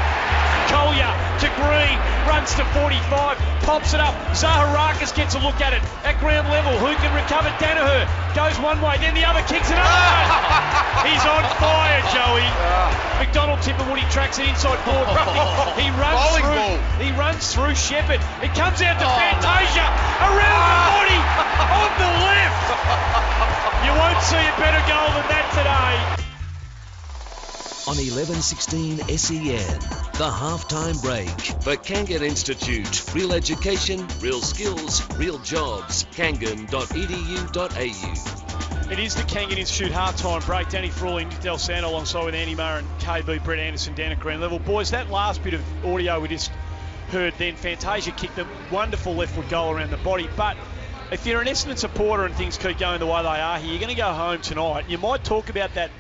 Collier to Green, runs to 45, pops it up. Zaharakis gets a look at it at ground level. Who can recover? Danaher goes one way, then the other kicks another one. He's on fire, Joey. McDonald Tipperwoody tracks it inside forward. He runs through Shepherd. It comes out to Fantasia around the body on the left. You won't see a better goal than that today. On 11-16 SEN, the halftime break for Kangan Institute. Real education, real skills, real jobs. kangan.edu.au. It is the Kangan Institute halftime break. Danny Frawley, Nick Del Santo alongside with Andy Murray and KB, Brett Anderson down at ground level. Boys, that last bit of audio we just heard then, Fantasia kicked a wonderful left foot goal around the body. But if you're an Essendon supporter and things keep going the way they are here, you're going to go home tonight. You might talk about that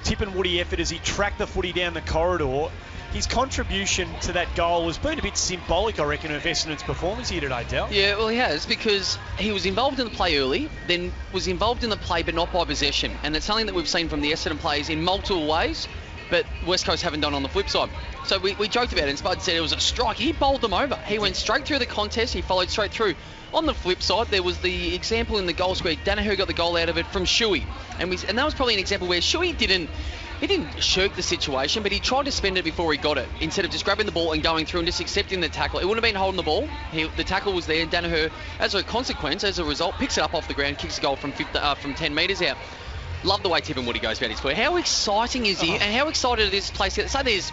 Tipperwoody effort as he tracked the footy down the corridor. His contribution to that goal has been a bit symbolic, I reckon, of Essendon's performance here today, Del. Yeah, well, he has, because he was involved in the play early, then was involved in the play but not by possession. And it's something that we've seen from the Essendon players in multiple ways, but West Coast haven't done on the flip side. So we joked about it, and Spud said it was a strike. He bowled them over. He went straight through the contest. He followed straight through. On the flip side, there was the example in the goal square. Danaher got the goal out of it from Shuey. And that was probably an example where Shuey didn't shirk the situation, but he tried to spend it before he got it, instead of just grabbing the ball and going through and just accepting the tackle. It wouldn't have been holding the ball. The tackle was there, and Danaher, as a consequence, as a result, picks it up off the ground, kicks a goal from 10 metres out. Love the way Tipperwoody goes about his play. How exciting is he? And how excited is this place? Say there's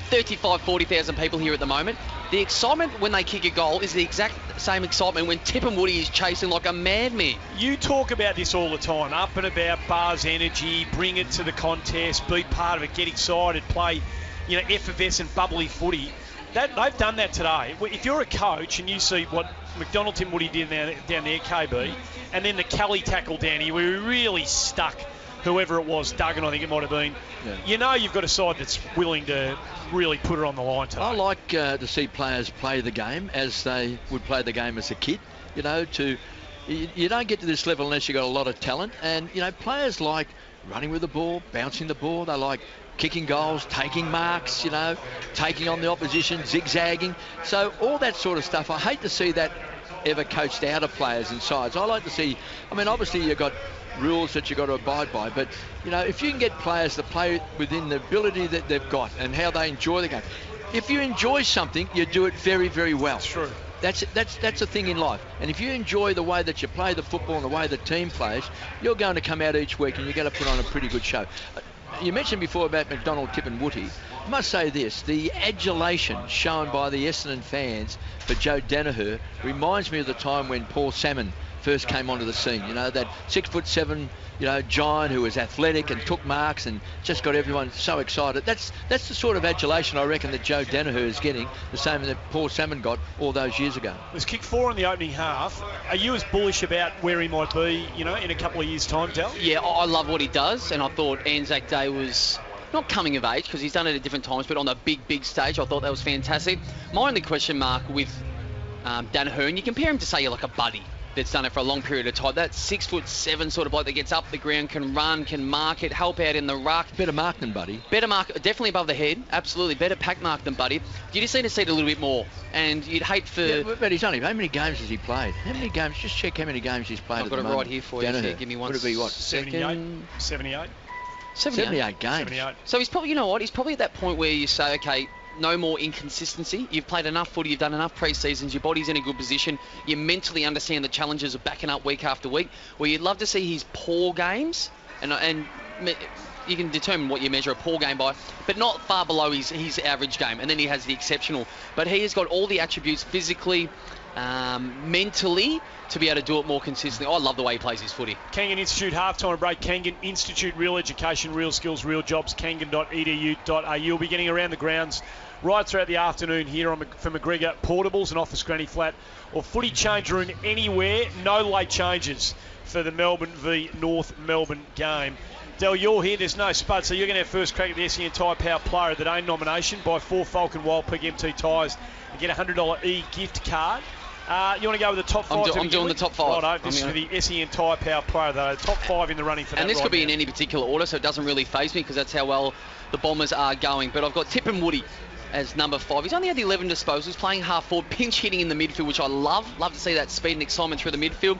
40,000 people here at the moment. The excitement when they kick a goal is the exact same excitement when Tipperwoody is chasing like a madman. You talk about this all the time, up and about, bars energy, bring it to the contest, be part of it, get excited, play, effervescent, bubbly footy. They've done that today. If you're a coach and you see what McDonald Tipperwoody did down there, KB, and then the Kelly tackle down here, where he really stuck whoever it was, Duggan, I think it might have been. Yeah. You know you've got a side that's willing to really put it on the line today. I like to see players play the game as they would play the game as a kid. You don't get to this level unless you've got a lot of talent. And, players like running with the ball, bouncing the ball. They like kicking goals, taking marks, taking on the opposition, zigzagging. So all that sort of stuff, I hate to see that ever coached out of players and sides. I like to see, obviously you've got rules that you've got to abide by, but if you can get players to play within the ability that they've got and how they enjoy the game, if you enjoy something, you do it very, very well. That's true. That's a thing in life. And if you enjoy the way that you play the football and the way the team plays, you're going to come out each week and you're going to put on a pretty good show. You mentioned before about McDonald, Tip and Woody. I must say this, the adulation shown by the Essendon fans for Joe Danaher reminds me of the time when Paul Salmon first came onto the scene. You know, that 6'7", giant who was athletic and took marks and just got everyone so excited. That's the sort of adulation I reckon that Joe Danaher is getting, the same that Paul Salmon got all those years ago. It was kick 4 in the opening half. Are you as bullish about where he might be, in a couple of years' time, Del? Yeah, I love what he does, and I thought Anzac Day was not coming of age because he's done it at different times, but on the big stage, I thought that was fantastic. My only question mark with Danaher, and you compare him to, say, like a Buddy that's done it for a long period of time. That 6'7" sort of bloke that gets up the ground, can run, can mark it, help out in the ruck. Better mark than Buddy. Better mark, definitely above the head. Absolutely, better pack mark than Buddy. You just need to see it a little bit more, and you'd hate for. Yeah, but he's only. How many games has he played? How many games? Just check how many games he's played. I've got it right here for you. Danaher. Give me one. Would it be what? 78 games. 78. So he's probably, he's probably at that point where you say, okay, no more inconsistency. You've played enough footy, you've done enough pre-seasons, your body's in a good position, you mentally understand the challenges of backing up week after week, where you'd love to see his poor games, and you can determine what you measure a poor game by, but not far below his average game, and then he has the exceptional. But he has got all the attributes physically, mentally, to be able to do it more consistently. I love the way he plays his footy. Kangan Institute halftime break. Kangan Institute, real education, real skills, real jobs. Kangan.edu.au. We'll be getting around the grounds right throughout the afternoon here for McGregor. Portables and office granny flat or footy change room anywhere. No late changes for the Melbourne v North Melbourne game. Del, you're here. There's no spud, so you're going to have first crack at the SEN Tyre Power Player of the Day nomination. Buy 4 Falcon Wild Peak MT tyres and get a $100 e-gift card. You want to go with the top 5? I'm doing the top 5. Righto, this is for the SEN Tyre Power Player, though. Top 5 in the running for that. And this right could be now. in any particular order, so it doesn't really faze me because that's how well the Bombers are going. But I've got Tip and Woody as number 5. He's only had 11 disposals, playing half forward, pinch hitting in the midfield, which I love. Love to see that speed and excitement through the midfield.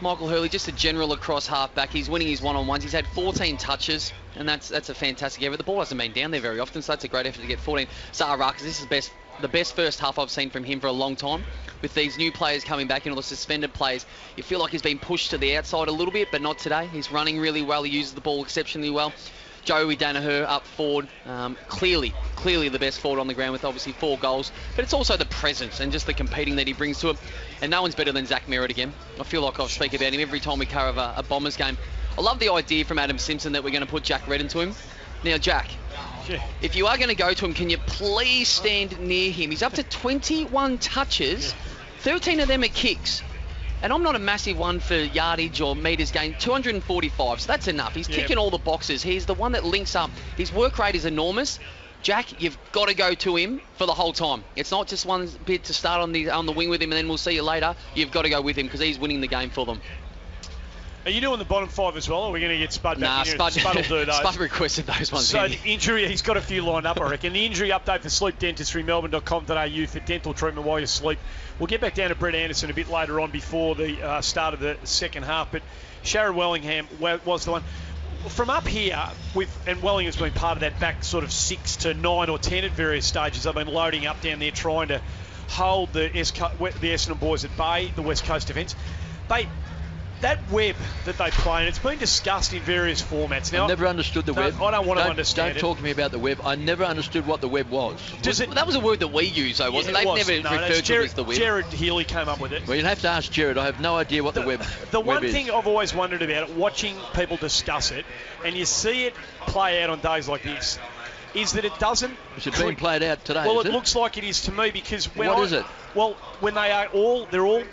Michael Hurley, just a general across half-back. He's winning his one-on-ones. He's had 14 touches, and that's a fantastic effort. The ball hasn't been down there very often, so that's a great effort to get 14. Zara Rakas, this is the best first half I've seen from him for a long time. With these new players coming back and all the suspended players, you feel like he's been pushed to the outside a little bit, but not today. He's running really well. He uses the ball exceptionally well. Joey Danaher up forward, clearly the best forward on the ground with obviously 4 goals, but it's also the presence and just the competing that he brings to it. And no one's better than Zach Merritt again. I feel like I'll speak about him every time we cover a Bombers game. I love the idea from Adam Simpson that we're going to put Jack Redden to him. Now, Jack, if you are going to go to him, can you please stand near him? He's up to 21 touches, 13 of them are kicks. And I'm not a massive one for yardage or metres gained, 245, so that's enough. He's ticking all the boxes. He's the one that links up. His work rate is enormous. Jack, you've got to go to him for the whole time. It's not just one bit to start on the wing with him and then we'll see you later. You've got to go with him because he's winning the game for them. Are you doing the bottom 5 as well, or are we going to get Spud back in? Spud will do those. Spud requested those ones. So the injury, he's got a few lined up, I reckon. The injury update for Sleep Dentistry, melbourne.com.au for dental treatment while you sleep. We'll get back down to Brett Anderson a bit later on before the start of the second half, but Sharon Wellingham was the one. From up here, and Wellingham's been part of that back sort of 6 to 9 or 10 at various stages. They've been loading up down there trying to hold the Essendon boys at bay, the West Coast defence. That web that they play, and it's been discussed in various formats. Now, I've never understood the web. I don't want to understand Don't talk to me about the web. I never understood what the web was. That was a word that we use, though, wasn't it? They've never referred to it as the web. Jared Healy came up with it. Well, you'll have to ask Jared. I have no idea what the web is. The one thing I've always wondered about it, watching people discuss it, and you see it play out on days like this, is that it doesn't... Is it being played out today? Well, it looks like it is to me because... What is it? Well, when they're all little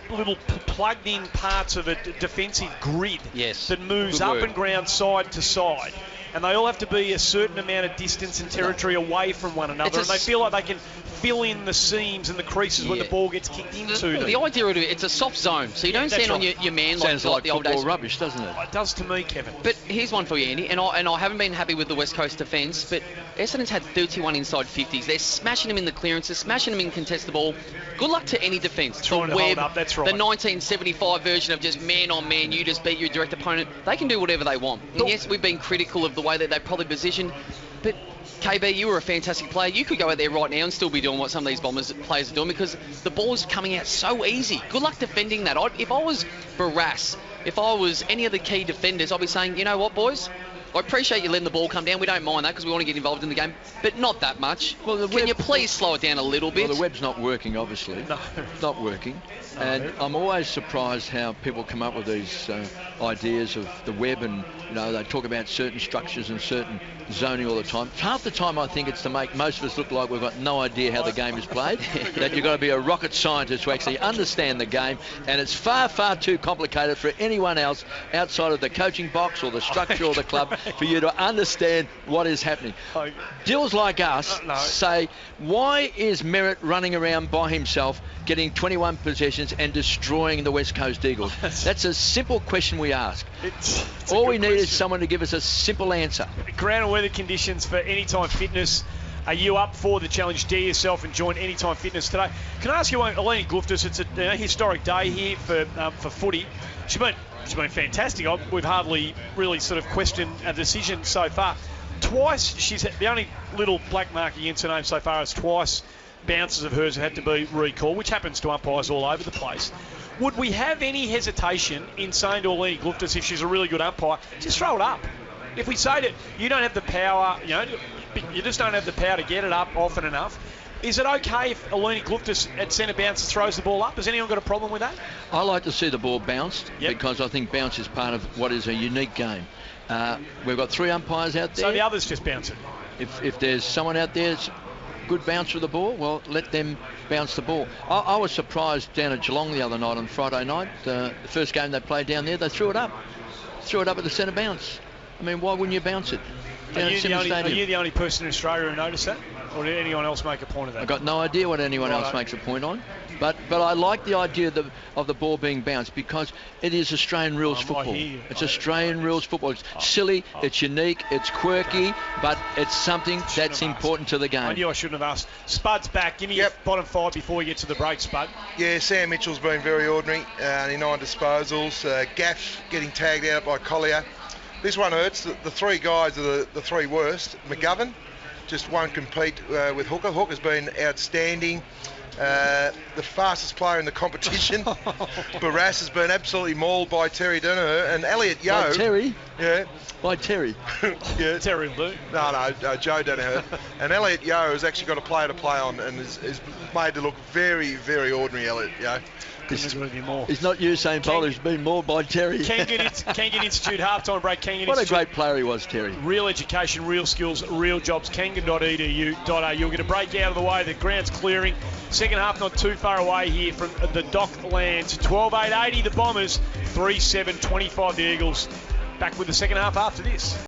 plugged-in parts of a defensive grid that moves up and ground side to side. And they all have to be a certain amount of distance and territory away from one another. And they feel like they can fill in the seams and the creases when the ball gets kicked into them. The idea of it, it's a soft zone. So you don't stand on your man Sounds like the old days. Rubbish, doesn't it? It does to me, Kevin. But here's one for you, Andy. And I haven't been happy with the West Coast defence, but Essendon's had 31 inside 50s. They're smashing them in the clearances, smashing them in contested ball. Good luck to any defence. Trying to hold up, that's right. The 1975 version of just man on man, you just beat your direct opponent. They can do whatever they want. And yes, we've been critical of the way that they probably positioned, but KB, you were a fantastic player. You could go out there right now and still be doing what some of these Bombers players are doing because the ball's coming out so easy. Good luck defending that. If I was Barras, if I was any of the key defenders, I'd be saying, you know what, boys? I appreciate you letting the ball come down. We don't mind that because we want to get involved in the game, but not that much. Well, Can you please slow it down a little bit? Well, the web's not working, obviously. No. It's not working. No. And I'm always surprised how people come up with these ideas of the web, and they talk about certain structures and certain zoning all the time. Half the time I think it's to make most of us look like we've got no idea how the game is played, that you've got to be a rocket scientist to actually understand the game, and it's far, far too complicated for anyone else outside of the coaching box or the structure or the club for you to understand what is happening. Dills like us say, why is Merritt running around by himself getting 21 possessions and destroying the West Coast Eagles? That's a simple question we ask. All we need is someone to give us a simple answer. Ground and weather conditions for Anytime Fitness. Are you up for the challenge? Dare yourself and join Anytime Fitness today. Can I ask you, Eleni Gluftis, it's a historic day here for footy. She's been fantastic. We've hardly really sort of questioned a decision so far. Twice, she's the only little black mark against her name so far is twice bounces of hers have had to be recalled, which happens to umpires all over the place. Would we have any hesitation in saying to Eleni Gluftis, if she's a really good umpire, just throw it up? If we say that you don't have the power, you just don't have the power to get it up often enough, is it okay if Eleni Gluftis at centre bounce throws the ball up? Has anyone got a problem with that? I like to see the ball bounced because I think bounce is part of what is a unique game. We've got 3 umpires out there. So the others just bounce it? If there's someone out there that's good bouncer of the ball, well, let them bounce the ball. I was surprised down at Geelong the other night on Friday night, the first game they played down there, they threw it up at the centre bounce. I mean, why wouldn't you bounce it? Are you the only person in Australia who noticed that? Or did anyone else make a point of that? I've got no idea what anyone else makes a point on. But I like the idea of the ball being bounced because it is Australian rules football. It's Australian rules football. It's silly, it's unique, it's quirky, but it's something that's important to the game. I knew I shouldn't have asked. Spud's back. Give me your bottom 5 before we get to the break, Spud. Yeah, Sam Mitchell's been very ordinary. Only 9 disposals. Gaff getting tagged out by Collier. This one hurts. The 3 guys are the 3 worst. McGovern just won't compete with Hooker. Hooker's been outstanding. The fastest player in the competition. Barras has been absolutely mauled by Terry Danaher, and Elliot Yeo. By Terry? Yeah. By Terry? Yeah. Terry will do. No, Joe Danaher. And Elliot Yeo has actually got a player to play on and is made to look very, very ordinary, Elliot Yeo. He's not Usain Bolt, he's been mauled by Terry. Kangan Institute halftime break. What a great player he was, Terry. Real education, real skills, real jobs. Kangan.edu.au. You'll get a break out of the way. The ground's clearing. Second half not too far away here from the Docklands. 12-8-80 the Bombers. 3-7-25 the Eagles. Back with the second half after this.